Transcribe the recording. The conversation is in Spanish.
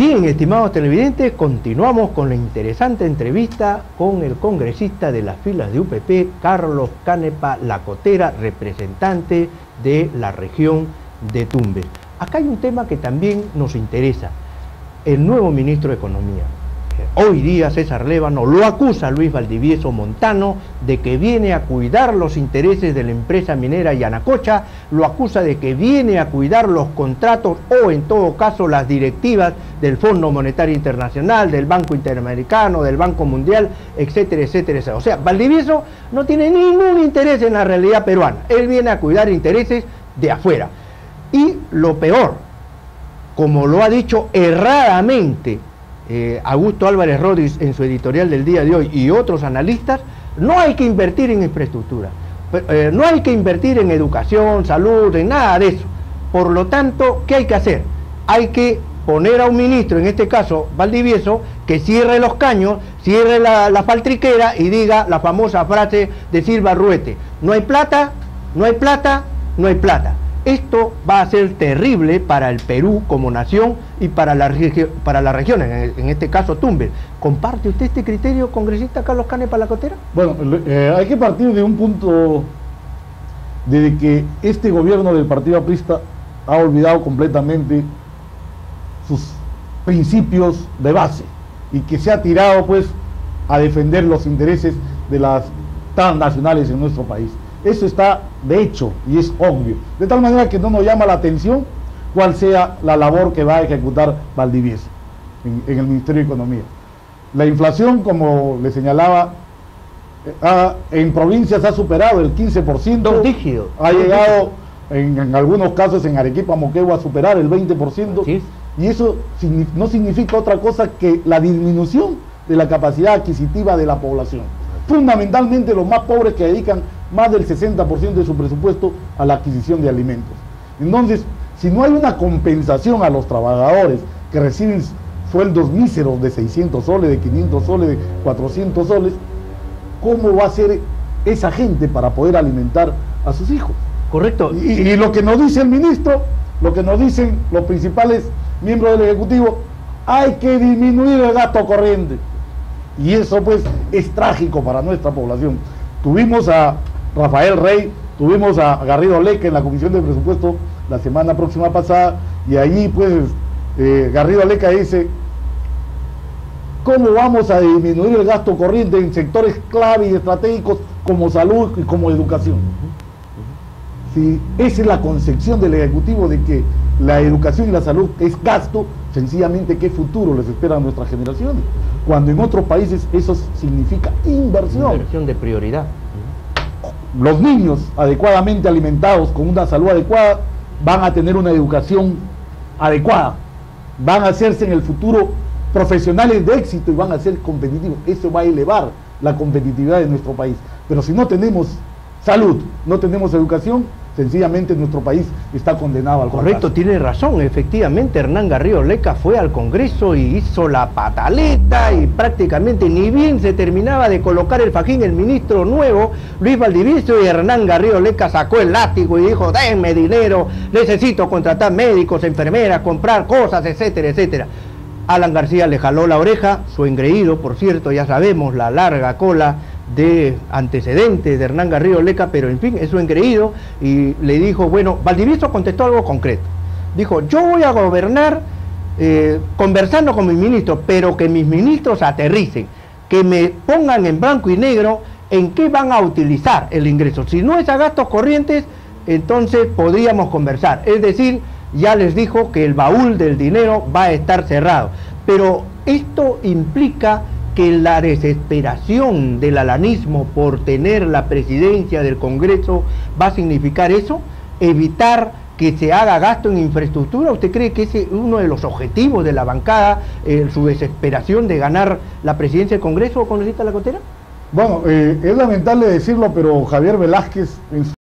Bien, estimados televidentes, continuamos con la interesante entrevista con el congresista de las filas de UPP, Carlos Canepa Lacotera, representante de la región de Tumbes. Acá hay un tema que también nos interesa. El nuevo ministro de Economía. Hoy día César Lévano lo acusa a Luis Valdivieso Montano de que viene a cuidar los intereses de la empresa minera Yanacocha, lo acusa de que viene a cuidar los contratos o en todo caso las directivas del Fondo Monetario Internacional, del Banco Interamericano, del Banco Mundial, etcétera, etcétera, etcétera. O sea, Valdivieso no tiene ningún interés en la realidad peruana, él viene a cuidar intereses de afuera. Y lo peor, como lo ha dicho erradamente Augusto Álvarez Rodríguez en su editorial del día de hoy y otros analistas, no hay que invertir en infraestructura, no hay que invertir en educación, salud, en nada de eso. Por lo tanto, ¿qué hay que hacer? Hay que poner a un ministro, en este caso Valdivieso, que cierre los caños, cierre la faltriquera y diga la famosa frase de Silva Ruete: no hay plata, no hay plata, no hay plata. Esto va a ser terrible para el Perú como nación y para la región, en este caso Tumbes. ¿Comparte usted este criterio, congresista Carlos Canepa Lacotera? Bueno, hay que partir de un punto de que este gobierno del Partido Aprista ha olvidado completamente sus principios de base y que se ha tirado pues a defender los intereses de las transnacionales en nuestro país. Eso está de hecho y es obvio, de tal manera que no nos llama la atención cuál sea la labor que va a ejecutar Valdivieso en el Ministerio de Economía. La inflación, como le señalaba, en provincias ha superado el 15%, dos dígitos, ha llegado en algunos casos en Arequipa, Moquegua, a superar el 20%, ¿sí? Y eso no significa otra cosa que la disminución de la capacidad adquisitiva de la población, fundamentalmente los más pobres, que dedican más del 60% de su presupuesto a la adquisición de alimentos. Entonces, si no hay una compensación a los trabajadores que reciben sueldos míseros de 600 soles, de 500 soles, de 400 soles, ¿cómo va a ser esa gente para poder alimentar a sus hijos? Correcto. Y lo que nos dice el ministro, lo que nos dicen los principales miembros del Ejecutivo: hay que disminuir el gasto corriente. Y eso pues es trágico para nuestra población. Tuvimos a Rafael Rey, tuvimos a Garrido Leca en la Comisión de Presupuesto la semana próxima pasada, y allí pues Garrido Leca dice: ¿cómo vamos a disminuir el gasto corriente en sectores clave y estratégicos como salud y como educación? Si esa es la concepción del Ejecutivo, de que la educación y la salud es gasto, sencillamente ¿qué futuro les espera a nuestras generaciones? Cuando en otros países eso significa inversión. Inversión de prioridad. Los niños adecuadamente alimentados, con una salud adecuada, van a tener una educación adecuada, van a hacerse en el futuro profesionales de éxito y van a ser competitivos. Eso va a elevar la competitividad de nuestro país. Pero si no tenemos salud, no tenemos educación, sencillamente nuestro país está condenado al fracaso. Correcto, tiene razón. Efectivamente, Hernán Garrido Leca fue al Congreso y hizo la pataleta, y prácticamente ni bien se terminaba de colocar el fajín el ministro nuevo, Luis Valdivieso, y Hernán Garrido Leca sacó el látigo y dijo: denme dinero, necesito contratar médicos, enfermeras, comprar cosas, etcétera, etcétera. Alan García le jaló la oreja, su engreído, por cierto, ya sabemos la larga cola de antecedentes de Hernán Garrido Leca, pero en fin, es su engreído, y le dijo, bueno, Valdivieso contestó algo concreto. Dijo: yo voy a gobernar conversando con mis ministros, pero que mis ministros aterricen, que me pongan en blanco y negro en qué van a utilizar el ingreso. Si no es a gastos corrientes, entonces podríamos conversar. Es decir, ya les dijo que el baúl del dinero va a estar cerrado. Pero esto implica que la desesperación del alanismo por tener la presidencia del Congreso va a significar eso, evitar que se haga gasto en infraestructura. ¿Usted cree que ese es uno de los objetivos de la bancada, su desesperación de ganar la presidencia del Congreso, congresista Lacotera? Bueno, es lamentable decirlo, pero Javier Velázquez, en su